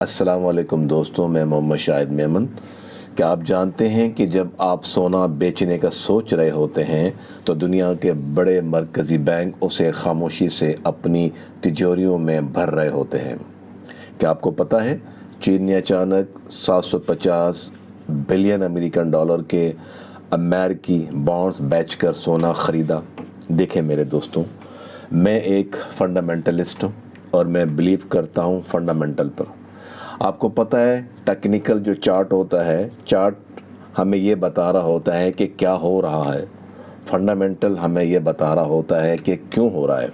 السلام علیکم دوستوں، میں محمد شاہد میمن۔ کیا آپ جانتے ہیں کہ جب آپ سونا بیچنے کا سوچ رہے ہوتے ہیں تو دنیا کے بڑے مرکزی بینک اسے خاموشی سے اپنی تجوریوں میں بھر رہے ہوتے ہیں؟ کیا آپ کو پتہ ہے چین نے اچانک 750 بلین امریکن ڈالر کے امریکی بانڈز بیچ کر سونا خریدا؟ دیکھیں میرے دوستوں، میں ایک فنڈامنٹلسٹ ہوں اور میں بلیو کرتا ہوں فنڈامنٹل پر۔ آپ کو پتہ ہے ٹیکنیکل جو چارٹ ہوتا ہے، چارٹ ہمیں یہ بتا رہا ہوتا ہے کہ کیا ہو رہا ہے، فنڈامنٹل ہمیں یہ بتا رہا ہوتا ہے کہ کیوں ہو رہا ہے۔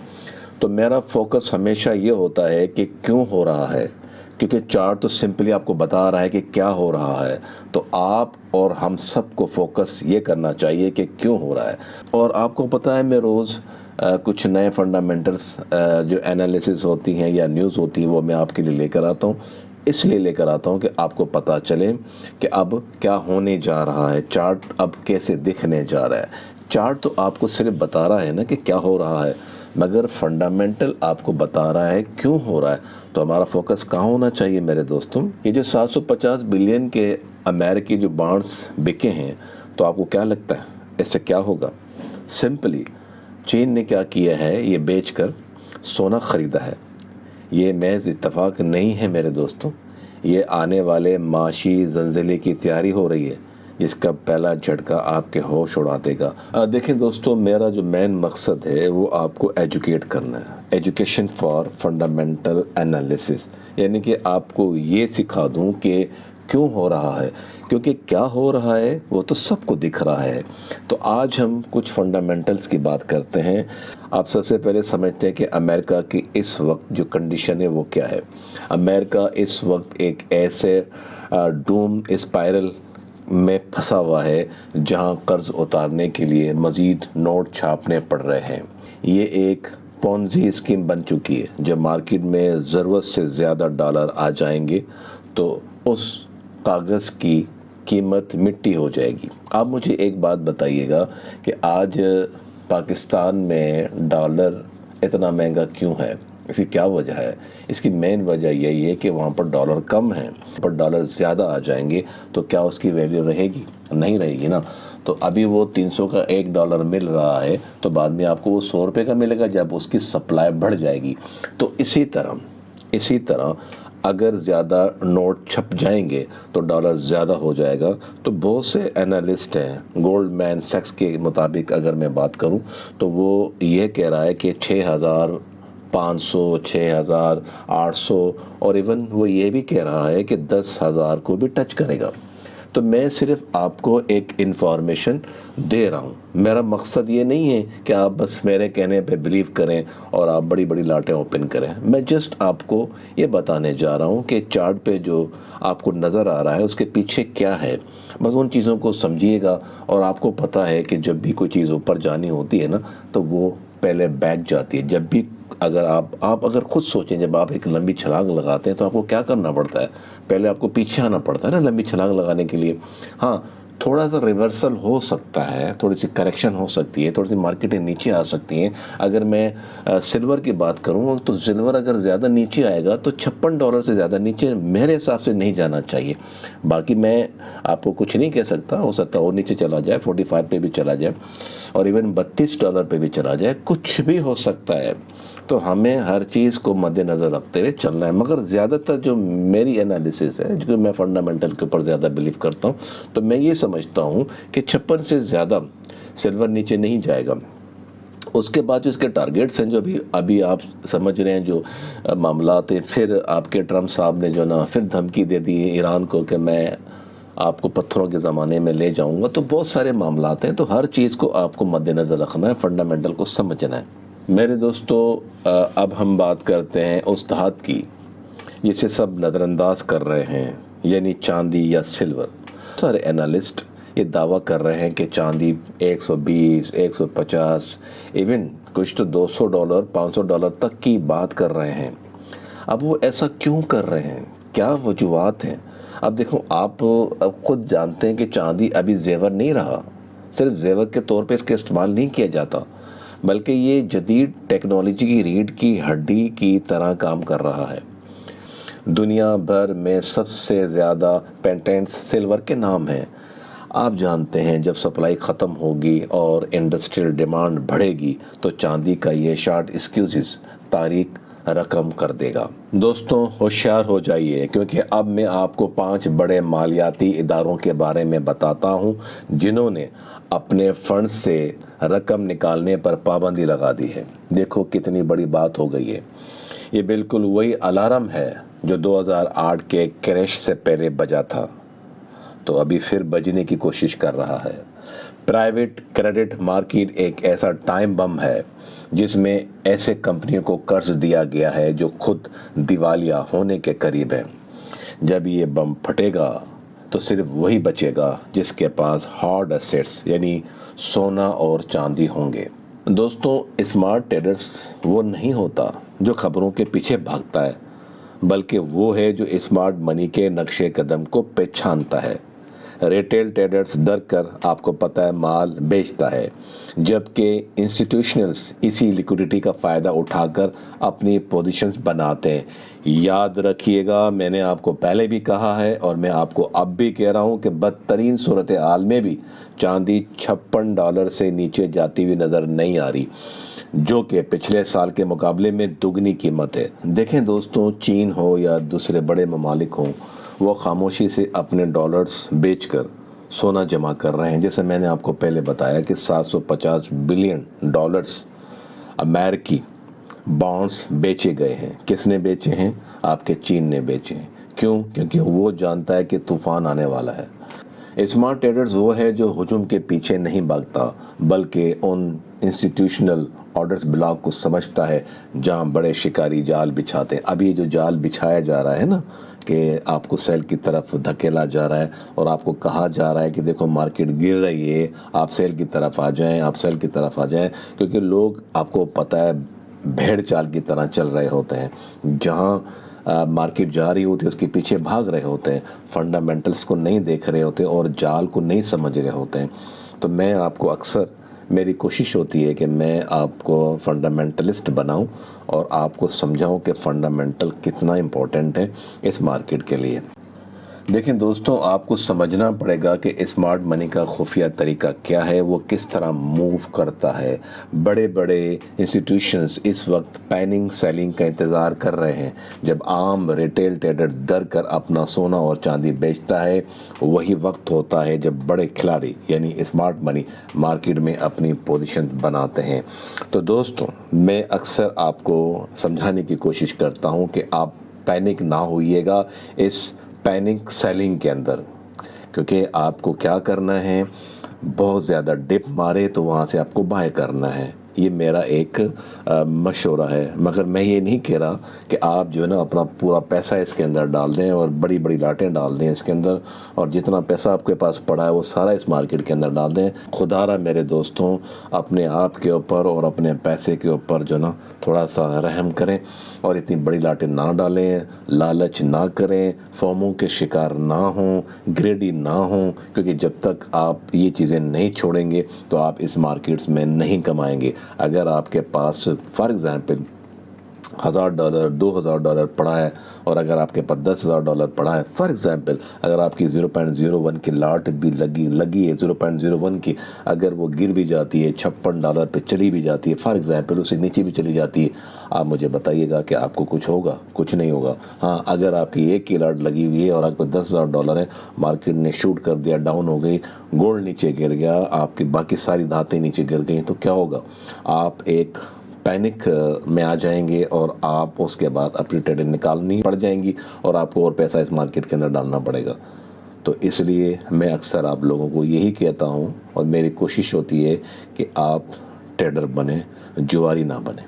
تو میرا فوکس ہمیشہ یہ ہوتا ہے کہ کیوں ہو رہا ہے، کیونکہ چارٹ تو سمپلی آپ کو بتا رہا ہے کہ کیا ہو رہا ہے۔ تو آپ اور ہم سب کو فوکس یہ کرنا چاہیے کہ کیوں ہو رہا ہے۔ اور آپ کو پتہ ہے میں روز کچھ نئے فنڈامنٹلز جو انالیسز ہوتی ہیں یا نیوز ہوتی ہے وہ میں آپ کے لیے لے کر آتا ہوں۔ اس لیے لے کر آتا ہوں کہ آپ کو پتہ چلے کہ اب کیا ہونے جا رہا ہے، چارٹ اب کیسے دکھنے جا رہا ہے۔ چارٹ تو آپ کو صرف بتا رہا ہے نا کہ کیا ہو رہا ہے، مگر فنڈامنٹل آپ کو بتا رہا ہے کیوں ہو رہا ہے۔ تو ہمارا فوکس کہاں ہونا چاہیے میرے دوستوں؟ یہ جو 750 بلین کے امریکی جو بانڈز بکے ہیں، تو آپ کو کیا لگتا ہے اس سے کیا ہوگا؟ سمپلی چین نے کیا کیا ہے، یہ بیچ کر سونا خریدا ہے۔ یہ محض اتفاق نہیں ہے میرے دوستوں، یہ آنے والے معاشی زلزلے کی تیاری ہو رہی ہے جس کا پہلا جھٹکا آپ کے ہوش اڑا دے گا۔ دیکھیں دوستوں، میرا جو مین مقصد ہے وہ آپ کو ایجوکیٹ کرنا ہے، ایجوکیشن فار فنڈامنٹل انالیسس، یعنی کہ آپ کو یہ سکھا دوں کہ کیوں ہو رہا ہے، کیونکہ کیا ہو رہا ہے وہ تو سب کو دکھ رہا ہے۔ تو آج ہم کچھ فنڈامنٹلز کی بات کرتے ہیں۔ آپ سب سے پہلے سمجھتے ہیں کہ امریکہ کی اس وقت جو کنڈیشن ہے وہ کیا ہے۔ امریکہ اس وقت ایک ایسے ڈوم اسپائرل میں پھنسا ہوا ہے جہاں قرض اتارنے کے لیے مزید نوٹ چھاپنے پڑ رہے ہیں۔ یہ ایک پونزی اسکیم بن چکی ہے۔ جب مارکیٹ میں ضرورت سے زیادہ ڈالر آ جائیں گے تو اس کاغذ کی قیمت مٹی ہو جائے گی۔ آپ مجھے ایک بات بتائیے گا کہ آج پاکستان میں ڈالر اتنا مہنگا کیوں ہے؟ اس کی کیا وجہ ہے؟ اس کی مین وجہ یہی ہے کہ وہاں پر ڈالر کم ہیں، پر ڈالر زیادہ آ جائیں گے تو کیا اس کی ویلیو رہے گی؟ نہیں رہے گی نا۔ تو ابھی وہ 300 کا ایک ڈالر مل رہا ہے تو بعد میں آپ کو وہ 100 روپے کا ملے گا جب اس کی سپلائی بڑھ جائے گی۔ تو اسی طرح اگر زیادہ نوٹ چھپ جائیں گے تو ڈالر زیادہ ہو جائے گا۔ تو بہت سے انالسٹ ہیں، گولڈ مین سیکس کے مطابق اگر میں بات کروں تو وہ یہ کہہ رہا ہے کہ 6,500، 6,800 اور ایون وہ یہ بھی کہہ رہا ہے کہ 10,000 کو بھی ٹچ کرے گا۔ تو میں صرف آپ کو ایک انفارمیشن دے رہا ہوں۔ میرا مقصد یہ نہیں ہے کہ آپ بس میرے کہنے پہ بلیو کریں اور آپ بڑی بڑی لاٹیں اوپن کریں۔ میں جسٹ آپ کو یہ بتانے جا رہا ہوں کہ چارٹ پہ جو آپ کو نظر آ رہا ہے اس کے پیچھے کیا ہے۔ بس ان چیزوں کو سمجھیے گا اور آپ کو پتہ ہے کہ جب بھی کوئی چیز اوپر جانی ہوتی ہے نا تو وہ پہلے بیک جاتی ہے۔ جب بھی اگر آپ اگر خود سوچیں، جب آپ ایک لمبی چھلانگ لگاتے ہیں تو آپ کو کیا کرنا پڑتا ہے؟ پہلے آپ کو پیچھے آنا پڑتا ہے نا لمبی چھلانگ لگانے کے لیے۔ ہاں، تھوڑا سا ریورسل ہو سکتا ہے، تھوڑی سی کریکشن ہو سکتی ہے، تھوڑی سی مارکیٹیں نیچے آ سکتی ہیں۔ اگر میں سلور کی بات کروں تو سلور اگر زیادہ نیچے آئے گا تو $56 سے زیادہ نیچے میرے حساب سے نہیں جانا چاہیے۔ باقی میں آپ کو کچھ نہیں کہہ سکتا، ہو سکتا ہے اور نیچے چلا جائے، 45 پہ بھی چلا جائے اور ایون $32 پہ بھی چلا جائے، کچھ بھی ہو سکتا ہے۔ تو ہمیں ہر چیز کو مد نظر رکھتے ہوئے چلنا ہے۔ مگر زیادہ تر جو میری انالیسس ہے، جو میں فنڈامنٹل کے اوپر زیادہ بلیو کرتا ہوں، تو میں یہ سمجھتا ہوں کہ 56 سے زیادہ سلور نیچے نہیں جائے گا۔ اس کے بعد جو اس کے ٹارگیٹس ہیں، جو ابھی آپ سمجھ رہے ہیں جو معاملات ہیں، پھر آپ کے ٹرمپ صاحب نے جو نا پھر دھمکی دے دی ایران کو کہ میں آپ کو پتھروں کے زمانے میں لے جاؤں گا۔ تو بہت سارے معاملات ہیں، تو ہر چیز کو آپ کو مد نظر رکھنا ہے، فنڈامنٹل کو سمجھنا ہے۔ میرے دوستو، اب ہم بات کرتے ہیں اس دھات کی جسے سب نظر انداز کر رہے ہیں، یعنی چاندی یا سلور۔ سارے انالسٹ یہ دعویٰ کر رہے ہیں کہ چاندی 120، 150، ایون کچھ تو $200، $500 تک کی بات کر رہے ہیں۔ اب وہ ایسا کیوں کر رہے ہیں؟ کیا وجوہات ہیں؟ اب دیکھو، آپ خود جانتے ہیں کہ چاندی ابھی زیور نہیں رہا، صرف زیور کے طور پہ اس کا استعمال نہیں کیا جاتا، بلکہ یہ جدید ٹیکنالوجی کی ریڑھ کی ہڈی کی طرح کام کر رہا ہے۔ دنیا بھر میں سب سے زیادہ پیٹنٹس سلور کے نام ہیں۔ آپ جانتے ہیں جب سپلائی ختم ہوگی اور انڈسٹریل ڈیمانڈ بڑھے گی تو چاندی کا یہ شارٹ ایکسکیوزز تاریخ رقم کر دے گا۔ دوستوں ہوشیار ہو جائیے، کیونکہ اب میں آپ کو 5 بڑے مالیاتی اداروں کے بارے میں بتاتا ہوں جنہوں نے اپنے فنڈ سے رقم نکالنے پر پابندی لگا دی ہے۔ دیکھو کتنی بڑی بات ہو گئی ہے۔ یہ بالکل وہی الارم ہے جو 2008 کے کریش سے پہلے بجا تھا، تو ابھی پھر بجنے کی کوشش کر رہا ہے۔ پرائیویٹ کریڈٹ مارکیٹ ایک ایسا ٹائم بم ہے جس میں ایسے کمپنیوں کو قرض دیا گیا ہے جو خود دیوالیہ ہونے کے قریب ہیں۔ جب یہ بم پھٹے گا تو صرف وہی بچے گا جس کے پاس ہارڈ ایسیٹس یعنی سونا اور چاندی ہوں گے۔ دوستوں اسمارٹ ٹریڈرز وہ نہیں ہوتا جو خبروں کے پیچھے بھاگتا ہے، بلکہ وہ ہے جو اسمارٹ منی کے نقش قدم کو پہچانتا ہے۔ ریٹیل ٹریڈرز ڈر کر آپ کو پتہ ہے مال بیچتا ہے، جبکہ انسٹیٹیوشنلز اسی لیکوڈیٹی کا فائدہ اٹھا کر اپنی پوزیشنز بناتے ہیں۔ یاد رکھیے گا، میں نے آپ کو پہلے بھی کہا ہے اور میں آپ کو اب بھی کہہ رہا ہوں کہ بدترین صورتحال میں بھی چاندی $56 سے نیچے جاتی ہوئی نظر نہیں آ رہی، جو کہ پچھلے سال کے مقابلے میں دگنی قیمت ہے۔ دیکھیں دوستوں، چین ہو یا دوسرے بڑے ممالک ہوں، وہ خاموشی سے اپنے ڈالرز بیچ کر سونا جمع کر رہے ہیں۔ جیسے میں نے آپ کو پہلے بتایا کہ $750 بلین امریکی بانڈز بیچے گئے ہیں۔ کس نے بیچے ہیں؟ آپ کے چین نے بیچے ہیں۔ کیوں؟ کیونکہ وہ جانتا ہے کہ طوفان آنے والا ہے۔ اسمارٹ ٹریڈرز وہ ہے جو ہجوم کے پیچھے نہیں بھاگتا، بلکہ ان انسٹیٹیوشنل آرڈرز بلاک کو سمجھتا ہے جہاں بڑے شکاری جال بچھاتے ہیں۔ ابھی جو جال بچھایا جا رہا ہے نا کہ آپ کو سیل کی طرف دھکیلا جا رہا ہے اور آپ کو کہا جا رہا ہے کہ دیکھو مارکیٹ گر رہی ہے، آپ سیل کی طرف آ جائیں، آپ سیل کی طرف آ جائیں، کیونکہ لوگ آپ کو پتہ ہے بھیڑ چال کی طرح چل رہے ہوتے ہیں۔ جہاں مارکیٹ جا رہی ہوتی ہے اس کے پیچھے بھاگ رہے ہوتے ہیں، فنڈامنٹلز کو نہیں دیکھ رہے ہوتے اور جال کو نہیں سمجھ رہے ہوتے ہیں۔ تو میں آپ کو اکثر میری کوشش ہوتی ہے کہ میں آپ کو فنڈامنٹلسٹ بناؤں اور آپ کو سمجھاؤں کہ فنڈامنٹل کتنا امپورٹنٹ ہے اس مارکیٹ کے لیے۔ دیکھیں دوستوں، آپ کو سمجھنا پڑے گا کہ اسمارٹ منی کا خفیہ طریقہ کیا ہے، وہ کس طرح موو کرتا ہے۔ بڑے بڑے انسٹیٹیوشنز اس وقت پیننگ سیلنگ کا انتظار کر رہے ہیں۔ جب عام ریٹیل ٹریڈر ڈر کر اپنا سونا اور چاندی بیچتا ہے، وہی وقت ہوتا ہے جب بڑے کھلاڑی یعنی اسمارٹ منی مارکیٹ میں اپنی پوزیشن بناتے ہیں۔ تو دوستوں، میں اکثر آپ کو سمجھانے کی کوشش کرتا ہوں کہ آپ پینک نہ ہوئیے گا اس پینک سیلنگ کے اندر، کیونکہ آپ کو کیا کرنا ہے، بہت زیادہ ڈپ مارے تو وہاں سے آپ کو بائی کرنا ہے۔ یہ میرا ایک مشورہ ہے، مگر میں یہ نہیں کہہ رہا کہ آپ جو ہے نا اپنا پورا پیسہ اس کے اندر ڈال دیں اور بڑی بڑی لاٹیں ڈال دیں اس کے اندر، اور جتنا پیسہ آپ کے پاس پڑا ہے وہ سارا اس مارکیٹ کے اندر ڈال دیں۔ خدا را میرے دوستوں، اپنے آپ کے اوپر اور اپنے پیسے کے اوپر جو نا تھوڑا سا رحم کریں اور اتنی بڑی لاٹیں نہ ڈالیں، لالچ نہ کریں، فوموں کے شکار نہ ہوں، گریڈی نہ ہوں، کیونکہ جب تک آپ یہ چیزیں نہیں چھوڑیں گے تو آپ اس مارکیٹس میں نہیں کمائیں گے۔ اگر آپ کے پاس فار ایگزامپل $1000 $2000 پڑا ہے اور اگر آپ کے پاس $10,000 پڑا ہے، فار ایگزامپل اگر آپ کی 0.01 کی لاٹ بھی لگی ہے 0.01 کی، اگر وہ گر بھی جاتی ہے $56 پہ چلی بھی جاتی ہے، فار ایگزامپل اسے نیچے بھی چلی جاتی ہے، آپ مجھے بتائیے گا کہ آپ کو کچھ ہوگا؟ کچھ نہیں ہوگا۔ ہاں، اگر آپ کی ایک کی لاٹ لگی ہوئی ہے اور آپ کو $10,000 ہے، مارکیٹ نے شوٹ کر دیا، ڈاؤن ہو گئی، گولڈ نیچے گر گیا، آپ کی باقی ساری دھاتیں نیچے گر گئیں، تو کیا ہوگا؟ آپ ایک پینک میں آ جائیں گے اور آپ اس کے بعد اپنی ٹریڈنگ نکالنی پڑ جائیں گی اور آپ کو اور پیسہ اس مارکیٹ کے اندر ڈالنا پڑے گا۔ تو اس لیے میں اکثر آپ لوگوں کو یہی کہتا ہوں اور میری کوشش ہوتی ہے کہ آپ ٹریڈر بنیں، جواری نہ بنیں۔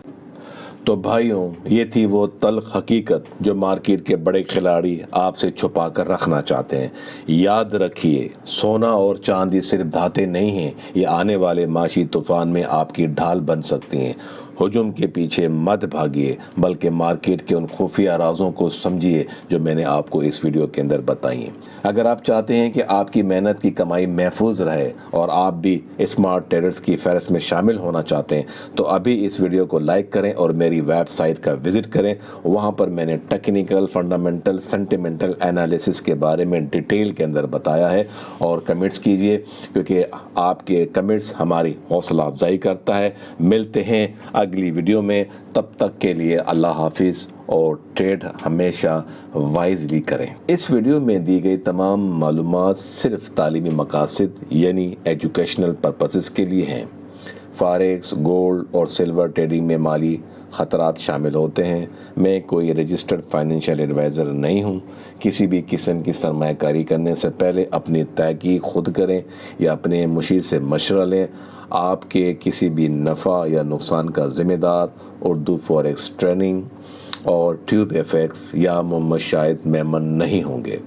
تو بھائیوں، یہ تھی وہ تلخ حقیقت جو مارکیٹ کے بڑے کھلاڑی آپ سے چھپا کر رکھنا چاہتے ہیں۔ یاد رکھیے، سونا اور چاندی صرف دھاتیں نہیں ہیں، یہ آنے والے معاشی طوفان میں آپ کی ڈھال بن سکتی ہیں۔ ہجوم کے پیچھے مت بھاگیے، بلکہ مارکیٹ کے ان خفیہ رازوں کو سمجھیے جو میں نے آپ کو اس ویڈیو کے اندر بتائی ہیں۔ اگر آپ چاہتے ہیں کہ آپ کی محنت کی کمائی محفوظ رہے اور آپ بھی اسمارٹ ٹریڈرز کی فہرست میں شامل ہونا چاہتے ہیں تو ابھی اس ویڈیو کو لائک کریں اور میری ویب سائٹ کا وزٹ کریں۔ وہاں پر میں نے ٹیکنیکل، فنڈامنٹل، سینٹیمنٹل انالیسس کے بارے میں ڈیٹیل کے اندر بتایا ہے، اور کمنٹس کیجئے کیونکہ آپ کے کمنٹس ہماری حوصلہ افزائی کرتا ہے۔ ملتے ہیں اگلی ویڈیو میں، تب تک کے لیے اللہ حافظ، اور ٹریڈ ہمیشہ وائزلی کریں۔ اس ویڈیو میں دی گئی تمام معلومات صرف تعلیمی مقاصد یعنی ایجوکیشنل پرپسز کے لیے ہیں۔ فاریکس، گولڈ اور سلور ٹریڈنگ میں مالی خطرات شامل ہوتے ہیں۔ میں کوئی رجسٹرڈ فائنینشیل ایڈوائزر نہیں ہوں۔ کسی بھی قسم کی سرمایہ کاری کرنے سے پہلے اپنی تحقیق خود کریں یا اپنے مشیر سے مشورہ لیں۔ آپ کے کسی بھی نفع یا نقصان کا ذمہ دار اردو فوریکس ٹریننگ اور ٹیوب ایف ایکس یا محمد شاہد میمن نہیں ہوں گے۔